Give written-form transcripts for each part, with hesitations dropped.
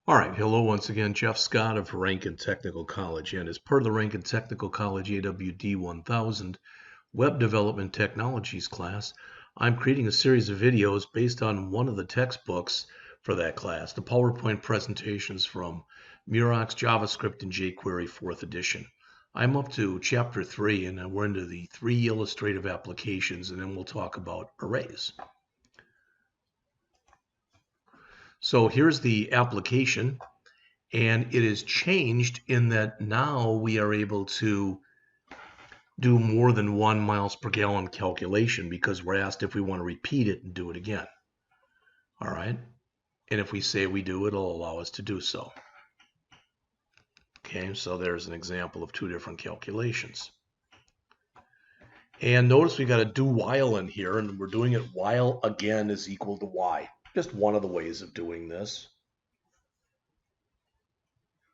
All right, hello once again, Jeff Scott of Rankin Technical College, and as part of the Rankin Technical College AWD1000 Web Development Technologies class, I'm creating a series of videos based on one of the textbooks for that class, the PowerPoint presentations from Murox JavaScript and jQuery 4th edition. I'm up to Chapter 3, and we're into the 3 illustrative applications, and then we'll talk about arrays. So here's the application. And it is changed in that now we are able to do more than 1 miles per gallon calculation because we're asked if we want to repeat it and do it again. All right. And if we say we do, it'll allow us to do so. Okay, so there's an example of 2 different calculations. And notice we got a do while in here, and we're doing it while again is equal to y. Just one of the ways of doing this.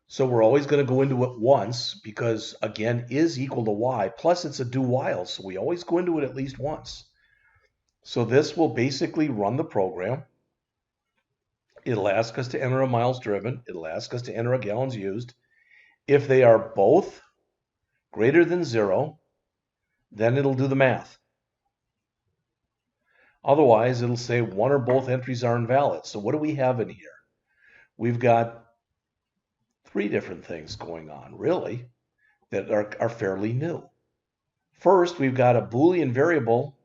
So we're always going to go into it once because, again, is equal to y, plus it's a do while, so we always go into it at least once. So this will basically run the program. It'll ask us to enter a miles driven. It'll ask us to enter a gallons used. If they are both greater than 0, then it'll do the math. Otherwise, it'll say one or both entries are invalid. So what do we have in here? We've got 3 different things going on, really, that are fairly new. First, we've got a Boolean variable,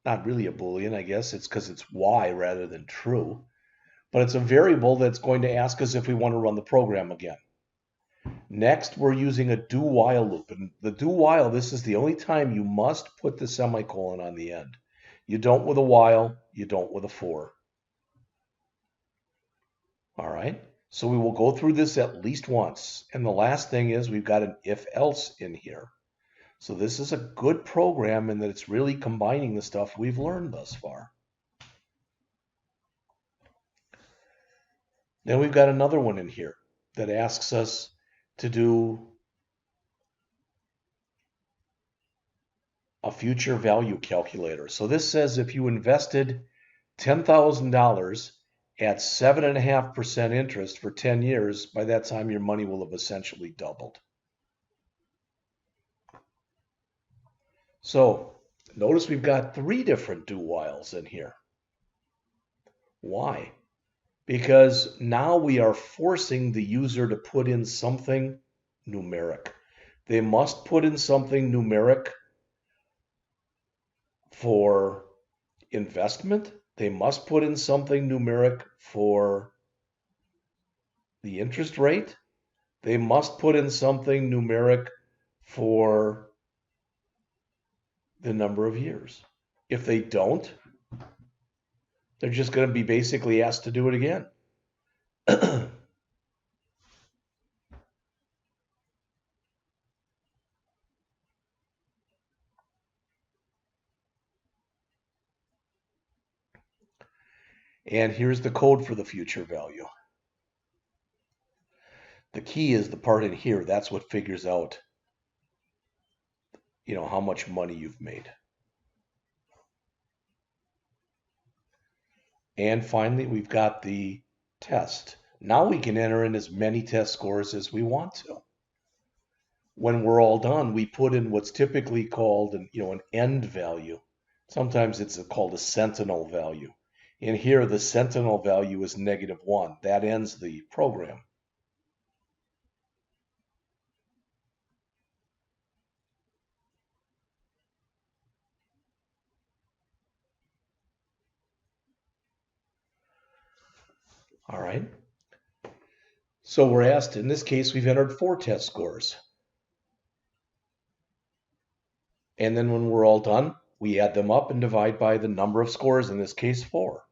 not really a Boolean, I guess. It's because it's y rather than true. But it's a variable that's going to ask us if we want to run the program again. Next, we're using a do while loop. And the do while, this is the only time you must put the semicolon on the end. You don't with a while, you don't with a for. All right. So we will go through this at least once. And the last thing is we've got an if-else in here. So this is a good program in that it's really combining the stuff we've learned thus far. Then we've got another one in here that asks us to do a future value calculator. So this says if you invested $10,000 at 7.5% interest for 10 years, by that time your money will have essentially doubled. So notice we've got 3 different do whiles in here. Why? Because now we are forcing the user to put in something numeric. They must put in something numeric for investment. They must put in something numeric for the interest rate. They must put in something numeric for the number of years. If they don't, they're just going to be basically asked to do it again. And here's the code for the future value. The key is the part in here. That's what figures out, how much money you've made. And finally, we've got the test. Now we can enter in as many test scores as we want to. When we're all done, we put in what's typically called an end value. Sometimes it's called a sentinel value. In here, the sentinel value is -1. That ends the program. All right. So we're asked, in this case, we've entered 4 test scores. And then when we're all done, we add them up and divide by the number of scores, in this case 4.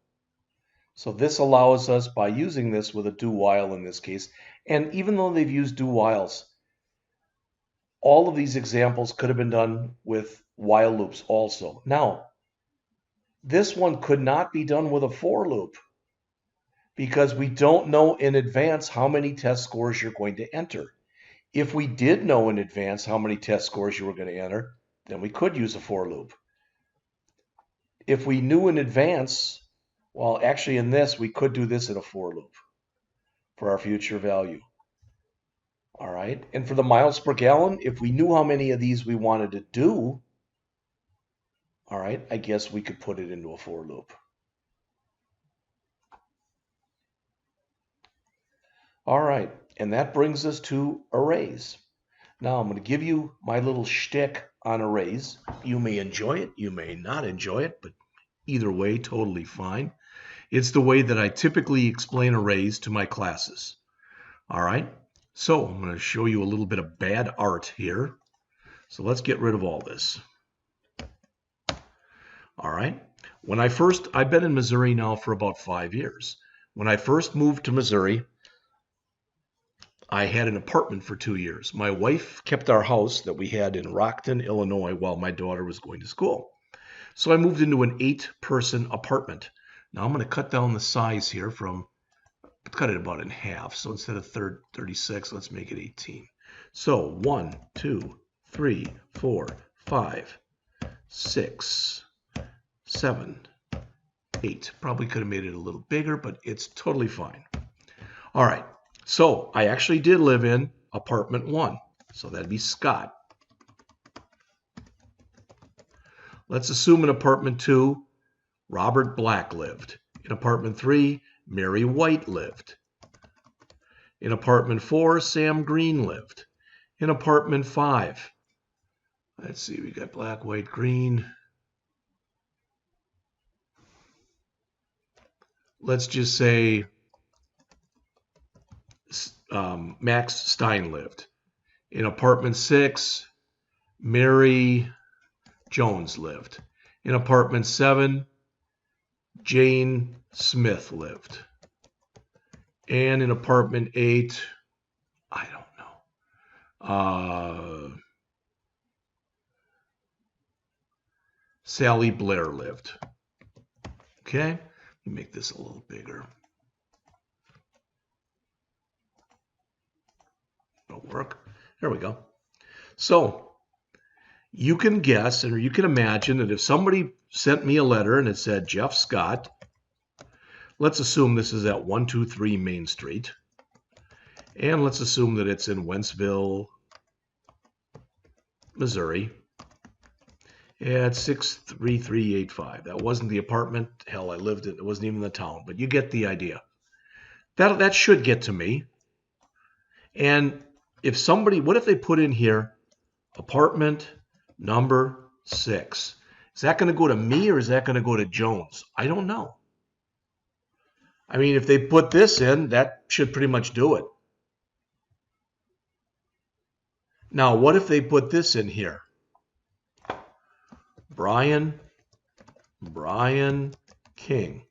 So this allows us, by using this with a do while in this case, and even though they've used do whiles, all of these examples could have been done with while loops also. Now, this one could not be done with a for loop because we don't know in advance how many test scores you're going to enter. If we did know in advance how many test scores you were going to enter, then we could use a for loop. If we knew in advance, well, actually in this, we could do this in a for loop. for our future value. All right, and for the miles per gallon, if we knew how many of these we wanted to do, all right, I guess we could put it into a for loop. All right, and that brings us to arrays. Now I'm going to give you my little shtick on arrays. You may enjoy it, you may not enjoy it, but either way, totally fine. It's the way that I typically explain arrays to my classes. All right, so I'm going to show you a little bit of bad art here. So let's get rid of all this. All right, I've been in Missouri now for about 5 years. When I first moved to Missouri, I had an apartment for 2 years. My wife kept our house that we had in Rockton, Illinois, while my daughter was going to school. So I moved into an 8-person apartment. Now I'm going to cut down the size here cut it about in half. So instead of 36, let's make it 18. So 1, 2, 3, 4, 5, 6, 7, 8. Probably could have made it a little bigger, but it's totally fine. All right. So I actually did live in apartment 1. So that'd be Scott. Let's assume in apartment 2, Robert Black lived. In apartment 3, Mary White lived. In apartment 4, Sam Green lived. In apartment 5, let's see, we got black, white, green. Let's just say Max Stein lived. In apartment 6, Mary Jones lived. In apartment 7, Jane Smith lived. And in apartment 8, I don't know, Sally Blair lived. Okay, let me make this a little bigger. It'll work. There we go. So you can guess, or you can imagine that if somebody sent me a letter and it said Jeff Scott, let's assume this is at 123 Main Street, and let's assume that it's in Wentzville, Missouri, at 63385. That wasn't the apartment. Hell, I lived in it. It wasn't even the town, but you get the idea. That should get to me. And if somebody, what if they put in here apartment number 6? Is that going to go to me or is that going to go to Jones? I don't know. I mean, if they put this in, that should pretty much do it. Now, what if they put this in here? Brian King.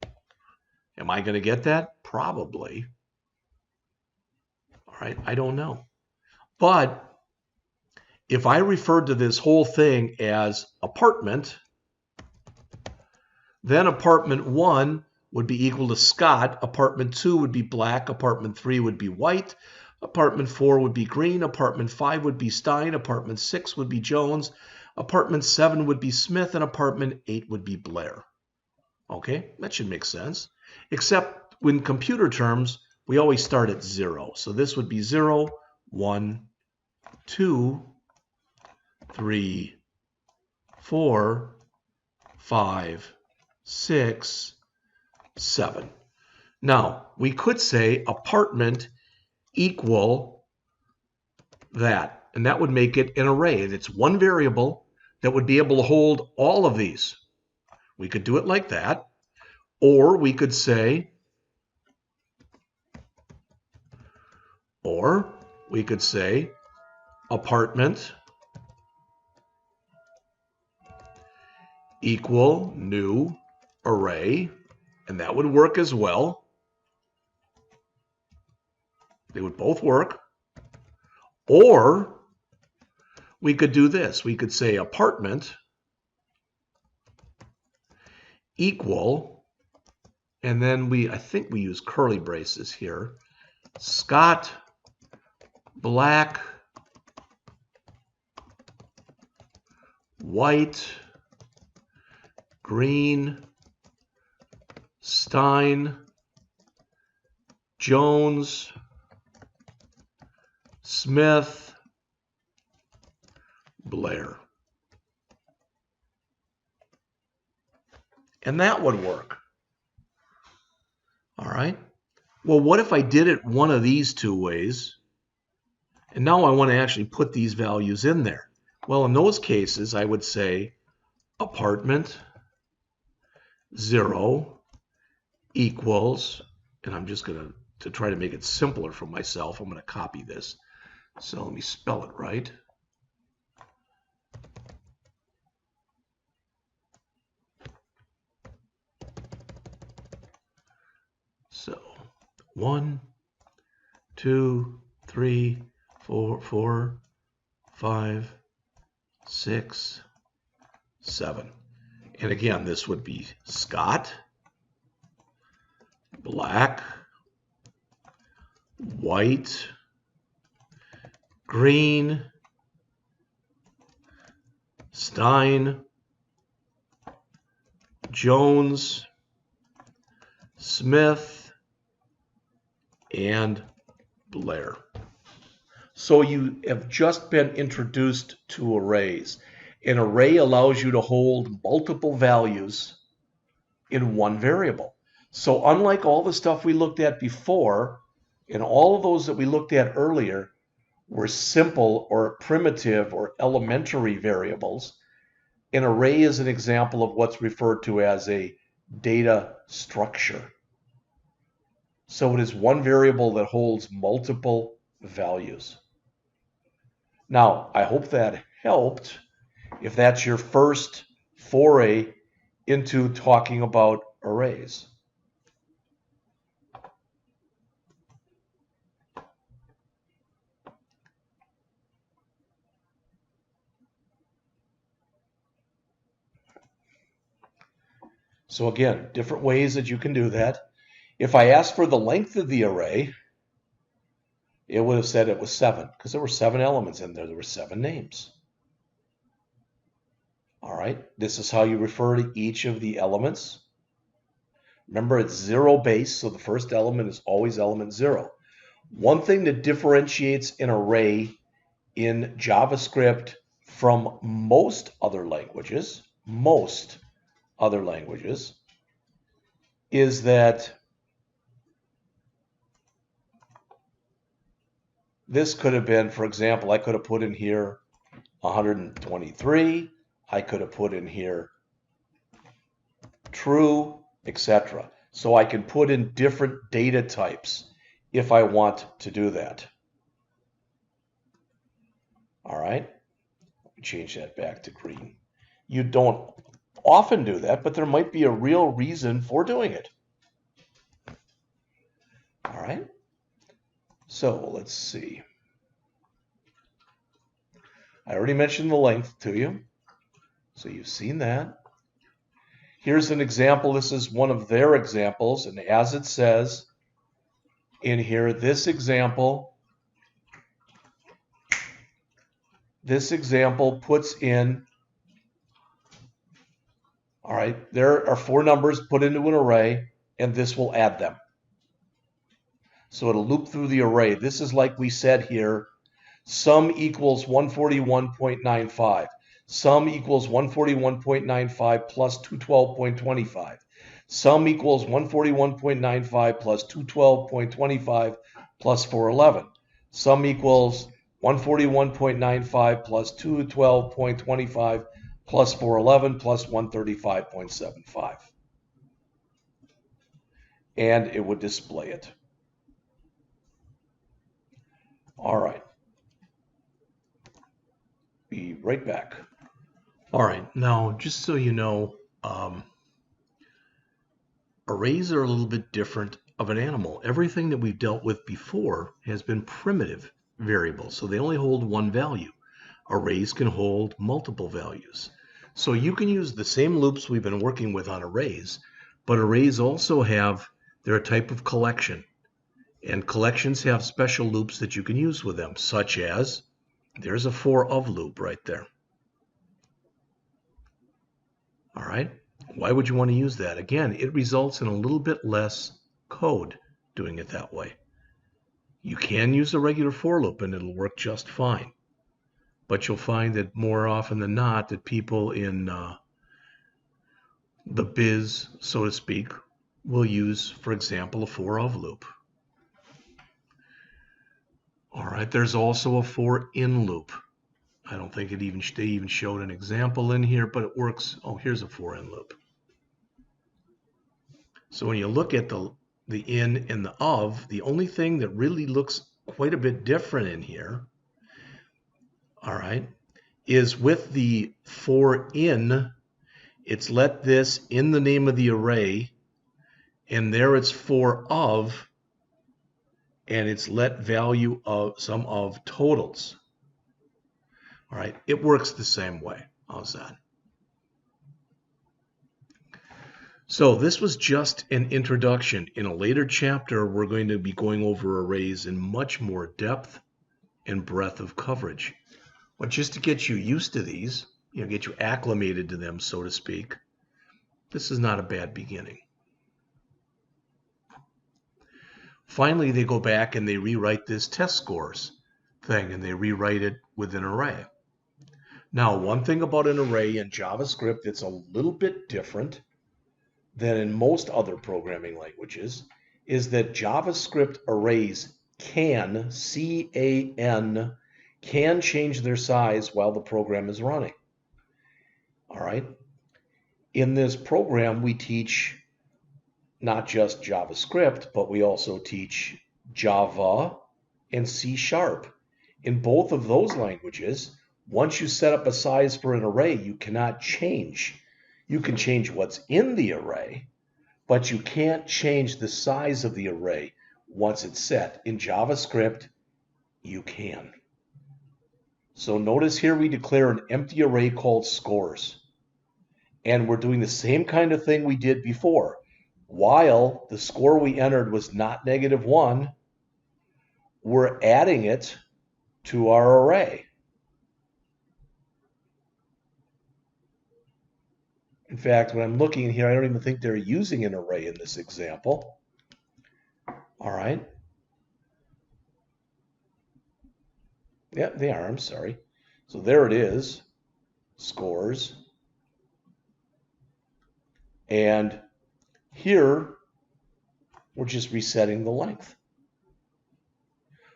Am I going to get that? Probably. All right, I don't know. But if I referred to this whole thing as apartment, then apartment 1 would be equal to Scott, apartment 2 would be black, apartment 3 would be white, apartment 4 would be green, apartment 5 would be Stein, apartment 6 would be Jones, apartment 7 would be Smith, and apartment 8 would be Blair. Okay, that should make sense. Except in computer terms, we always start at 0. So this would be 0, 1, 2, 3, 4, 5, 6, 7. Now, we could say apartment equal that, and that would make it an array. It's one variable that would be able to hold all of these. We could do it like that, or we could say, apartment equal new array, and that would work as well. They would both work. Or we could do this. We could say apartment equal, and then I think we use curly braces here, Scott Black White Green Stein Jones, Smith, Blair. And that would work. All right. Well, what if I did it one of these two ways? And now I want to actually put these values in there. Well, in those cases, I would say apartment 0 equals, and I'm just going to try to make it simpler for myself, I'm going to copy this. So let me spell it right. So 1, 2, 3, 4, 5, 6, 7. And again, this would be Scott, black, white, green, Stein, Jones, Smith, and Blair. So you have just been introduced to arrays. An array allows you to hold multiple values in one variable. So unlike all the stuff we looked at before, and all of those that we looked at earlier were simple or primitive or elementary variables, an array is an example of what's referred to as a data structure. So it is one variable that holds multiple values. Now, I hope that helped. If that's your first foray into talking about arrays. So again, different ways that you can do that. If I asked for the length of the array, it would have said it was 7, because there were 7 elements in there. There were 7 names. All right, this is how you refer to each of the elements. Remember, it's 0 base, so the first element is always element 0. One thing that differentiates an array in JavaScript from most other languages, is that this could have been, for example, I could have put in here 123. I could have put in here true, etc. So I can put in different data types if I want to do that. All right, change that back to green. You don't often do that, but there might be a real reason for doing it. All right, so let's see. I already mentioned the length to you, so you've seen that. Here's an example. This is one of their examples, and as it says in here, this example puts in, all right, there are 4 numbers put into an array, and this will add them. So it'll loop through the array. This is like we said here, sum equals 141.95. Sum equals 141.95 plus 212.25. Sum equals 141.95 plus 212.25 plus 411. Sum equals 141.95 plus 212.25 plus 411 plus 135.75. And it would display it. All right. Be right back. All right, now just so you know, arrays are a little bit different of an animal. Everything that we've dealt with before has been primitive variables, so they only hold one value. Arrays can hold multiple values. So you can use the same loops we've been working with on arrays, but arrays also they're a type of collection. And collections have special loops that you can use with them, such as, there's a for of loop right there. All right, why would you want to use that? Again, it results in a little bit less code doing it that way. You can use a regular for loop and it'll work just fine. But you'll find that more often than not that people in the biz, so to speak, will use, for example, a for of loop. All right, there's also a for in loop. I don't think they even showed an example in here, but it works. Oh, here's a for in loop. So when you look at the in and the of, the only thing that really looks quite a bit different in here, all right, is with the for in, it's let this in the name of the array, and there it's for of, and it's let value of some of totals. All right, it works the same way. How's that? So this was just an introduction. In a later chapter, we're going to be going over arrays in much more depth and breadth of coverage. But just to get you used to these, get you acclimated to them, so to speak, this is not a bad beginning. Finally, they go back and they rewrite this test scores thing, and they rewrite it with an array. Now, one thing about an array in JavaScript that's a little bit different than in most other programming languages is that JavaScript arrays can, C-A-N, can change their size while the program is running. All right. In this program, we teach not just JavaScript, but we also teach Java and C#. In both of those languages, once you set up a size for an array, you cannot change. You can change what's in the array, but you can't change the size of the array once it's set. In JavaScript, you can. So notice here we declare an empty array called scores. And we're doing the same kind of thing we did before. While the score we entered was not -1, we're adding it to our array. In fact, when I'm looking in here, I don't even think they're using an array in this example. All right. Yeah, they are. I'm sorry. So there it is, scores. And here, we're just resetting the length.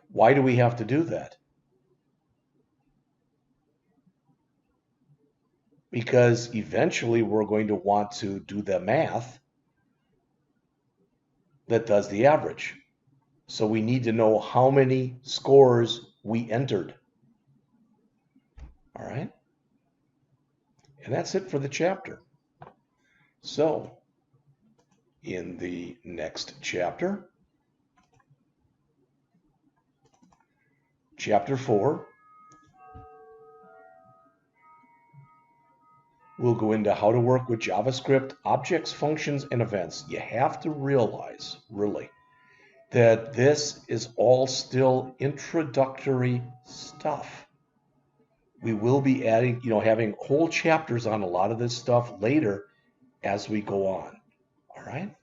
Why do we have to do that? Because eventually we're going to want to do the math that does the average. So we need to know how many scores we entered. All right? And that's it for the chapter. So, in the next chapter, Chapter 4, we'll go into how to work with JavaScript, objects, functions, and events. You have to realize, really, that this is all still introductory stuff. We will be adding, having whole chapters on a lot of this stuff later as we go on. All right?